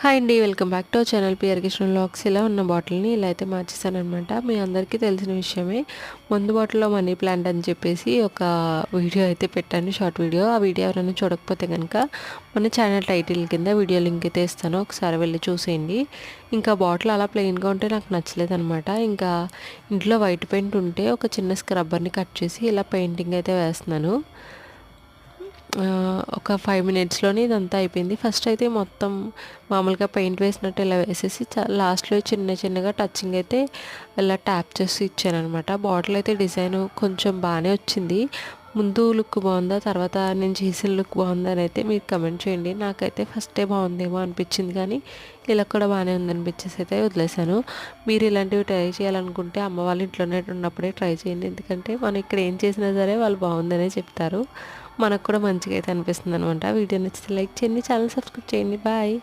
Hi అండి, welcome back to our channel PR Kishan vlogs. ఇలా ఉన్న బాటిల్ని ఇలా అయితే మార్చేసానమాట. మీ అందరికీ తెలిసిన విషయమే. ముందు బాటిల్లో మనీ ప్లాంట్ అని చెప్పేసి ఒక వీడియో అయితే పెట్టాను, షార్ట్ వీడియో. ఆ వీడియో ఎవరైనా చూడకపోతే కనుక మన ఛానల్ టైటిల్ కింద వీడియో లింక్ అయితే ఇస్తాను, ఒకసారి వెళ్ళి చూసేయండి. ఇంకా బాటిల్ అలా ప్లెయిన్గా ఉంటే నాకు నచ్చలేదనమాట. ఇంకా ఇంట్లో వైట్ పెయింట్ ఉంటే ఒక చిన్న స్క్రబ్బర్ని కట్ చేసి ఇలా పెయింటింగ్ అయితే వేస్తున్నాను. ఒక 5 మినిట్స్‌లోనే ఇదంతా అయిపోయింది. ఫస్ట్ అయితే మొత్తం మామూలుగా పెయింట్ వేసినట్టు ఇలా వేసేసి లాస్ట్‌లో చిన్న చిన్నగా టచింగ్ అయితే ఇలా ట్యాప్ చేసి ఇచ్చాననమాట. బాటిల్ అయితే డిజైన్ కొంచెం బాగానే వచ్చింది. ముందు లుక్ బాగుందా, తర్వాత నేను చేసిన లుక్ బాగుందా అని అయితే మీరు కమెంట్ చేయండి. నాకైతే ఫస్టే బాగుందేమో అనిపించింది, కానీ ఇలా కూడా బాగానే ఉందనిపించేసి అయితే వదిలేసాను. మీరు ఇలాంటివి ట్రై చేయాలనుకుంటే అమ్మ వాళ్ళ ఇంట్లోనే ఉన్నప్పుడే ట్రై చేయండి. ఎందుకంటే మనం ఇక్కడ ఏం చేసినా సరే వాళ్ళు బాగుందనే చెప్తారు. మనకు కూడా మంచిగా అయితే అనిపిస్తుంది అనమాట. వీడియో నచ్చితే లైక్ చేయండి, ఛానల్ సబ్స్క్రైబ్ చేయండి. బాయ్.